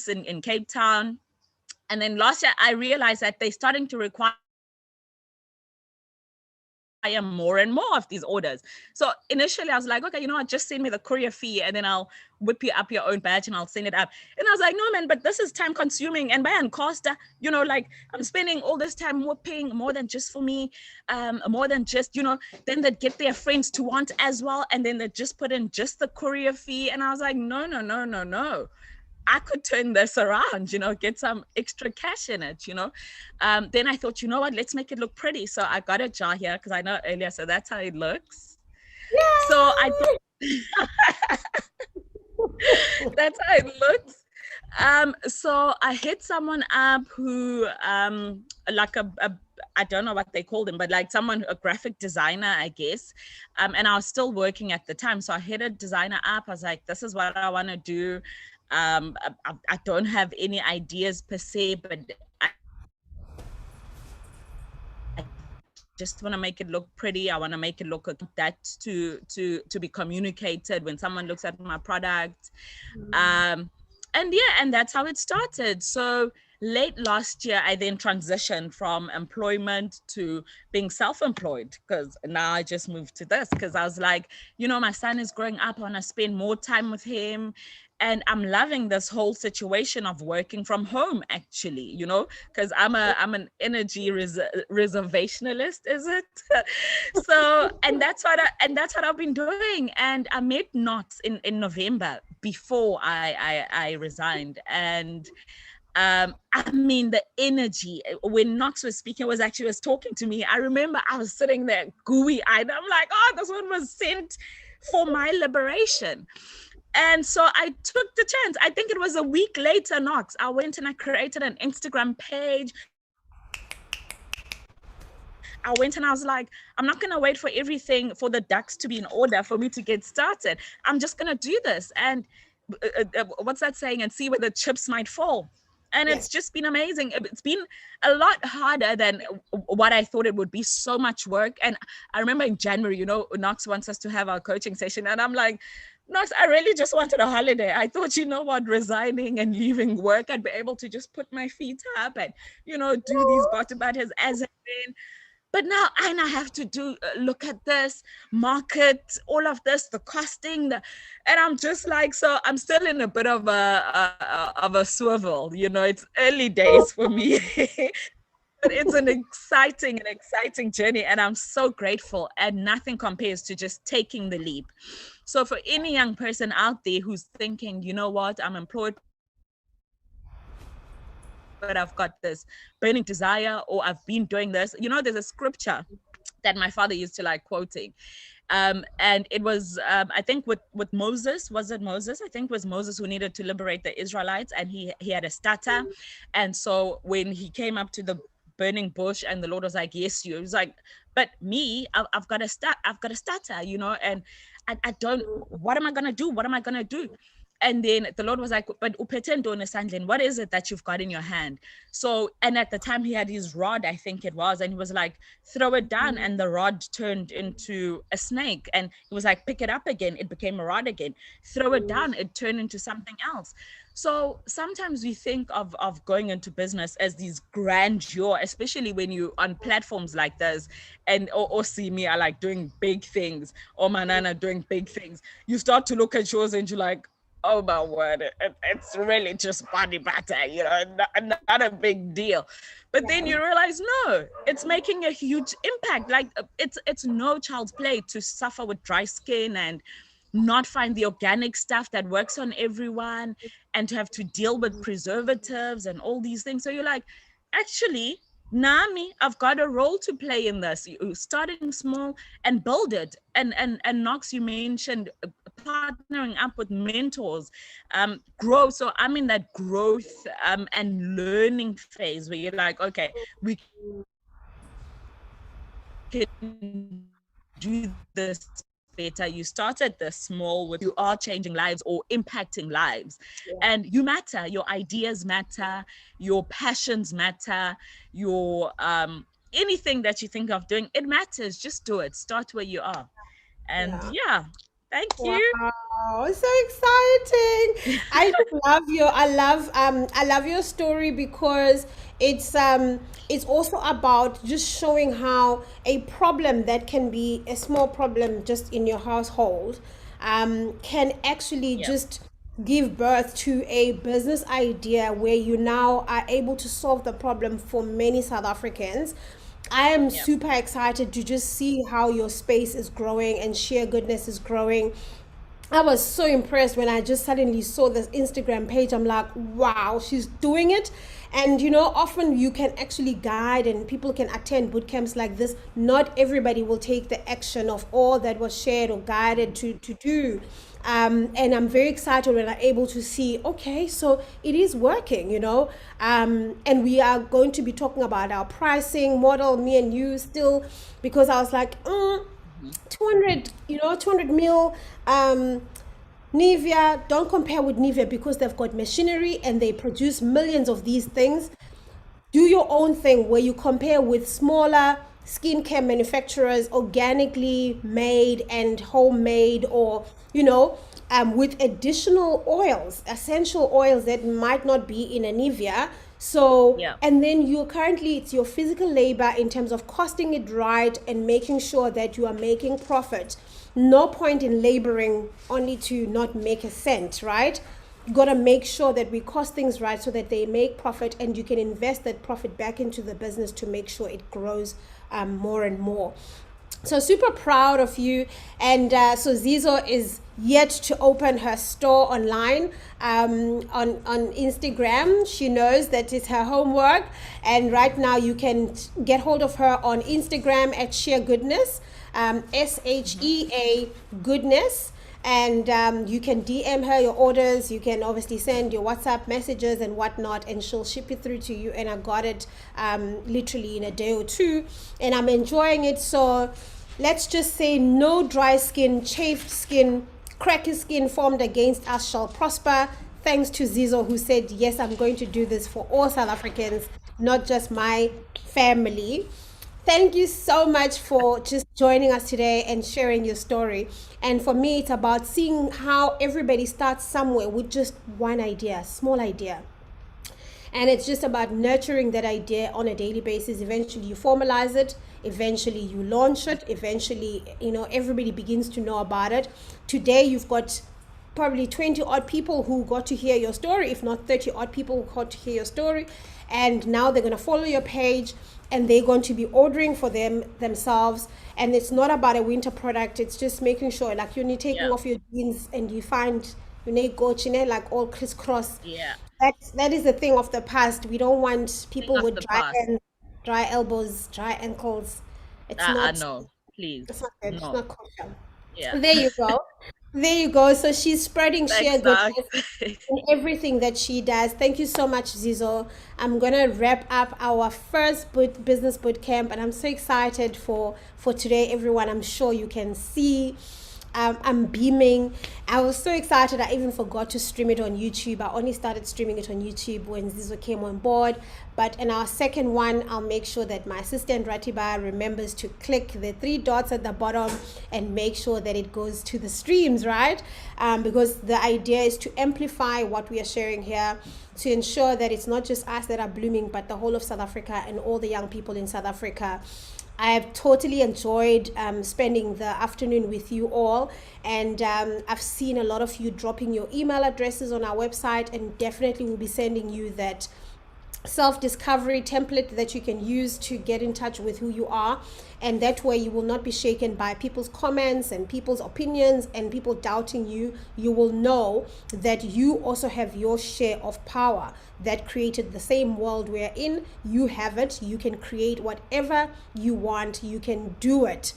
in Cape Town. And then last year, I realized that they're starting to require more and more of these orders. So initially I was like, okay, you know what, just send me the courier fee and then I'll whip you up your own badge and I'll send it up. And I was like, no, man, but this is time consuming. And by and cost, like I'm spending all this time whipping more than just for me, more than just, then they'd get their friends to want as well. And then they'd just put in just the courier fee. And I was like, no. I could turn this around, get some extra cash in it, Then I thought, you know what, let's make it look pretty. So I got a jar here because I know earlier. So that's how it looks. Yay! So I thought, that's how it looks. So I hit someone up who, like I don't know what they called him, but like a graphic designer, I guess. And I was still working at the time. So I hit a designer up. I was like, this is what I want to do. I don't have any ideas per se, but I just want to make it look pretty. I want to make it look like that to be communicated when someone looks at my product. And that's how it started. So late last year, I then transitioned from employment to being self-employed, because now I just moved to this because I was like, my son is growing up. I want to spend more time with him. And I'm loving this whole situation of working from home, actually, because I'm an energy reservationalist, is it? So, and that's what I've been doing. And I met Knox in November before I resigned. And I mean, the energy when Knox was speaking was talking to me. I remember I was sitting there gooey eyed. I'm like, oh, this one was sent for my liberation. And so I took the chance. I think it was a week later, Knox, I went and I created an Instagram page. I went and I was like, I'm not going to wait for everything, for the ducks to be in order for me to get started. I'm just going to do this. And what's that saying? And see where the chips might fall. And it's just been amazing. It's been a lot harder than what I thought it would be. So much work. And I remember in January, Knox wants us to have our coaching session. And I'm like, Knox, I really just wanted a holiday. I thought, resigning and leaving work, I'd be able to just put my feet up and, do these bottom butters as I've been. But now I have to look at this, market, all of this, the costing, and I'm just like, so I'm still in a bit of a swivel, it's early days for me. But it's an exciting journey, and I'm so grateful, and nothing compares to just taking the leap. So for any young person out there who's thinking, you know what, I'm employed, but I've got this burning desire, or I've been doing this. There's a scripture that my father used to like quoting. And it was, I think with Moses, was it Moses? I think it was Moses who needed to liberate the Israelites, and he had a stutter. And so when he came up to the burning bush and the Lord was like, yes, you. He was like, but me, I've got a stutter, and I don't, what am I going to do? What am I going to do? And then the Lord was like, but what is it that you've got in your hand? So, and at the time he had his rod, I think it was, and he was like, throw it down. And the rod turned into a snake. And he was like, pick it up again. It became a rod again. Throw it down. It turned into something else. So sometimes we think of going into business as these grandeur, especially when you on platforms like this, and or see me are like doing big things, or Manana doing big things. You start to look at yours and you're like, oh my word, it's really just body butter, not a big deal. But then you realize, no, it's making a huge impact. Like it's no child's play to suffer with dry skin and not find the organic stuff that works on everyone, and to have to deal with preservatives and all these things. So you're like, actually, Nami, I've got a role to play in this. You're starting small and build it. And Knox, you mentioned partnering up with mentors, grow. So I'm in that growth and learning phase where you're like, okay, we can do this better. You started this small, with you are changing lives or impacting lives, and you matter. Your ideas matter, your passions matter, your anything that you think of doing, it matters. Just do it. Start where you are. And Thank you. Wow, so exciting. I love your story because it's also about just showing how a problem that can be a small problem just in your household can actually Yep. just give birth to a business idea where you now are able to solve the problem for many South Africans. I am Yep. super excited to just see how your space is growing and sheer goodness is growing. I was so impressed when I just suddenly saw this Instagram page. I'm like, wow, she's doing it. And often you can actually guide and people can attend boot camps like this. Not everybody will take the action of all that was shared or guided to do. And I'm very excited when I'm able to see, okay, so it is working, and we are going to be talking about our pricing model, me and you still, because I was like, 200, 200 mil. Nivea, don't compare with Nivea because they've got machinery and they produce millions of these things. Do your own thing where you compare with smaller skincare manufacturers, organically made and homemade, or with additional oils, essential oils that might not be in a Nivea. So, Yeah. and then you currently, it's your physical labor in terms of costing it right and making sure that you are making profit. No point in laboring only to not make a cent, right? You got to make sure that we cost things right so that they make profit and you can invest that profit back into the business to make sure it grows more and more. So super proud of you. And so Zizo is yet to open her store online on Instagram. She knows that it's her homework, and right now you can get hold of her on Instagram at Shea Goodness, SHEA Goodness. And you can DM her your orders. You can obviously send your WhatsApp messages and whatnot, and she'll ship it through to you. And I got it literally in a day or two, and I'm enjoying it. So let's just say no dry skin, chafed skin, cracky skin formed against us shall prosper. Thanks to Zizo, who said, yes, I'm going to do this for all South Africans, not just my family. Thank you so much for just joining us today and sharing your story. And for me, it's about seeing how everybody starts somewhere with just one idea, small idea. And it's just about nurturing that idea on a daily basis. Eventually you formalize it, eventually you launch it, eventually everybody begins to know about it. Today you've got probably 20 odd people who got to hear your story, if not 30 odd people who got to hear your story, and now they're going to follow your page and they're going to be ordering for themselves. And it's not about a winter product, it's just making sure, like, you're taking Yeah. off your jeans and you find go like all crisscross. Yeah. That is the thing of the past. We don't want Thing people of with the dry past. hands, dry elbows, dry ankles. It's I not know. it's Please. not good. It's No. not kosher. Yeah. There you go. There you go. So she's spreading sheer Thanks, Doc. goodness in everything that she does. Thank you so much, Zizo. I'm gonna wrap up our first business boot camp, and I'm so excited for today, everyone. I'm sure you can see. I'm beaming. I was so excited I even forgot to stream it on YouTube. I only started streaming it on YouTube when Zizo came on board. But in our second one, I'll make sure that my assistant Ratiba remembers to click the three dots at the bottom and make sure that it goes to the streams, right? Because the idea is to amplify what we are sharing here, to ensure that it's not just us that are blooming, but the whole of South Africa and all the young people in South Africa. I have totally enjoyed spending the afternoon with you all, and I've seen a lot of you dropping your email addresses on our website, and definitely will be sending you that self-discovery template that you can use to get in touch with who you are, and that way you will not be shaken by people's comments and people's opinions and people doubting you. You will know that you also have your share of power that created the same world we're in. You have it. You can create whatever you want. You can do it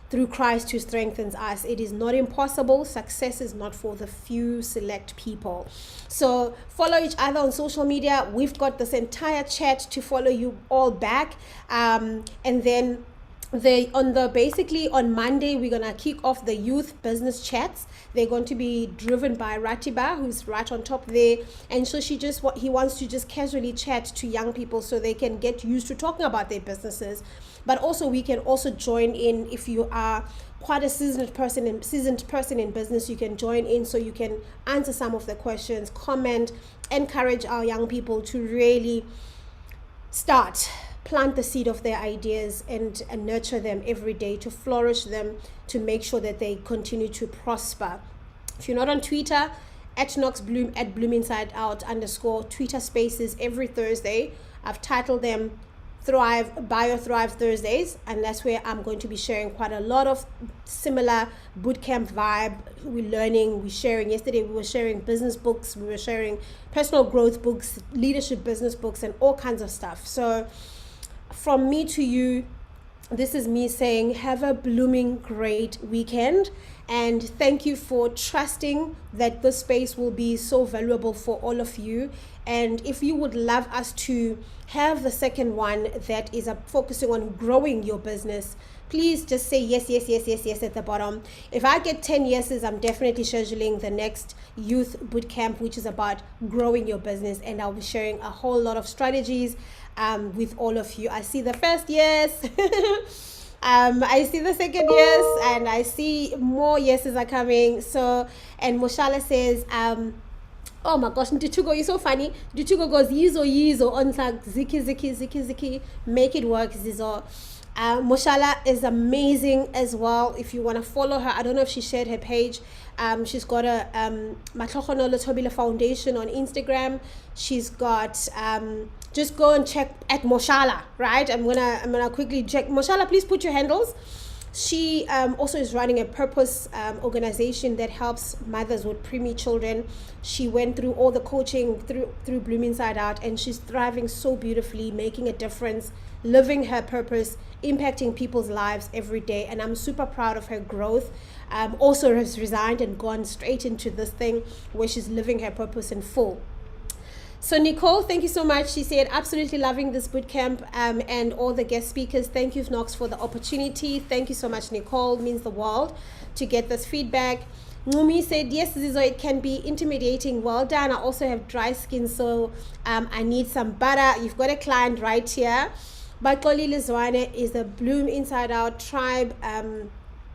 through Christ who strengthens us. It is not impossible. Success is not for the few select people. So follow each other on social media. We've got this entire chat to follow you all back. And then basically on Monday we're gonna kick off the youth business chats. They're going to be driven by Ratiba, who's right on top there, and so he wants to just casually chat to young people so they can get used to talking about their businesses. But also we can also join in if you are quite a seasoned person in business, you can join in so you can answer some of the questions, comment, encourage our young people to really plant the seed of their ideas and nurture them every day, to flourish them, to make sure that they continue to prosper. If you're not on Twitter, at Knox Bloom, at Bloom Inside Out _ Twitter Spaces every Thursday. I've titled them Bio Thrive Thursdays, and that's where I'm going to be sharing quite a lot of similar bootcamp vibe. We're sharing. Yesterday we were sharing business books, we were sharing personal growth books, leadership business books, and all kinds of stuff. So from me to you, this is me saying have a blooming great weekend, and thank you for trusting that this space will be so valuable for all of you. And if you would love us to have the second one that is focusing on growing your business, please just say yes at the bottom. If I get 10 yeses, I'm definitely scheduling the next youth bootcamp, which is about growing your business, and I'll be sharing a whole lot of strategies with all of you. I see the first yes. I see the second yes, and I see more yeses are coming. So, and Moshala says, oh my gosh, Ntutugo, you're so funny. Ntutugo goes, yizo, on like ziki, make it work, Zizo. Moshala is amazing as well. If you want to follow her, I don't know if she shared her page. She's got a Matlokhonolo Tobile Foundation on Instagram. She's got just go and check at Moshala, right? I'm gonna quickly check. Moshala, please put your handles. She also is running a purpose organization that helps mothers with preemie children. She went through all the coaching through Bloom Inside Out, and she's thriving so beautifully, making a difference, living her purpose, impacting people's lives every day. And I'm super proud of her growth. Also has resigned and gone straight into this thing where she's living her purpose in full. So Nicole, thank you so much. She said, absolutely loving this bootcamp and all the guest speakers. Thank you, Knox, for the opportunity. Thank you so much, Nicole. It means the world to get this feedback. Ngumi said, yes, Zizo, it can be intimidating. Well done. I also have dry skin, so I need some butter. You've got a client right here. Bakoli Lizwane is a Bloom Inside Out tribe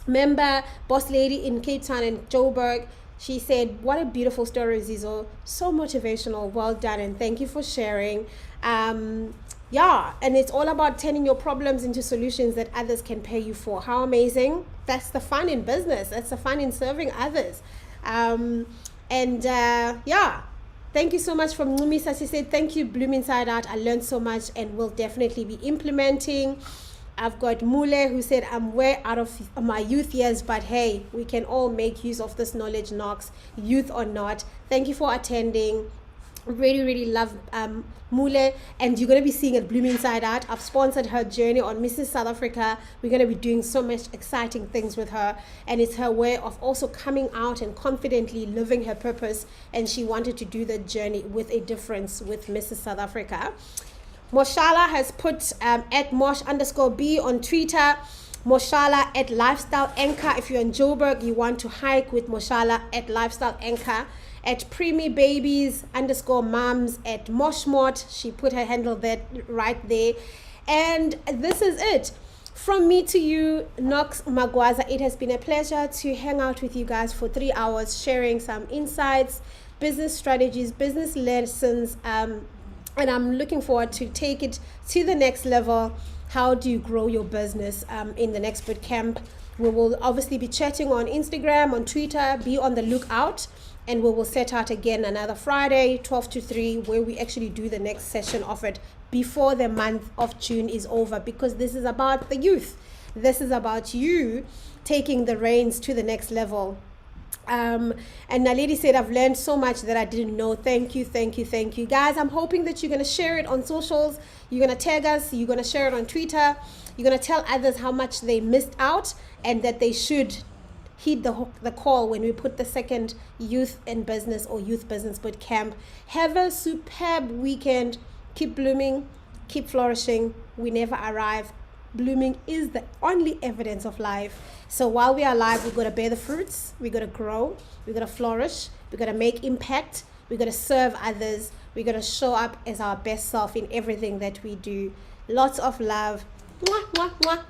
member, boss lady in Cape Town and Joburg. She said, what a beautiful story, Zizo. So motivational. Well done. And thank you for sharing. Yeah, and it's all about turning your problems into solutions that others can pay you for. How amazing. That's the fun in business. That's the fun in serving others. Yeah, thank you so much from Numisa. She said, thank you, Bloom Inside Out. I learned so much and will definitely be implementing. I've got Mule who said, I'm way out of my youth years, but hey, we can all make use of this knowledge, Knox, youth or not. Thank you for attending. Really love Mule, and you're going to be seeing it Bloom Inside Out. I've sponsored her journey on Mrs. South Africa. We're going to be doing so much exciting things with her, and it's her way of also coming out and confidently living her purpose, and she wanted to do the journey with a difference with Mrs. South Africa. Moshala has put at Mosh_B on Twitter. Moshala at Lifestyle Anchor. If you're in Joburg, you want to hike with Moshala at Lifestyle Anchor. At Preemie Babies _moms at Moshmot. She put her handle there right there. And this is it. From me to you, Knox Magwaza. It has been a pleasure to hang out with you guys for 3 hours, sharing some insights, business strategies, business lessons, and I'm looking forward to take it to the next level. How do you grow your business in the next bootcamp? We will obviously be chatting on Instagram, on Twitter. Be on the lookout, and we will set out again another Friday, 12 to 3, where we actually do the next session of it before the month of June is over, because this is about the youth. This is about you taking the reins to the next level. And Naledi said, I've learned so much that I didn't know. Thank you guys. I'm hoping that you're going to share it on socials. You're going to tag us, you're going to share it on Twitter, you're going to tell others how much they missed out and that they should heed the call when we put the second youth in business or youth business bootcamp. Have a superb weekend. Keep blooming, keep flourishing. We never arrive. Blooming is the only evidence of life. So while we are alive, we've got to bear the fruits, we've got to grow, we've got to flourish, we've got to make impact, we've got to serve others, we've got to show up as our best self in everything that we do. Lots of love. Mwah, mwah, mwah.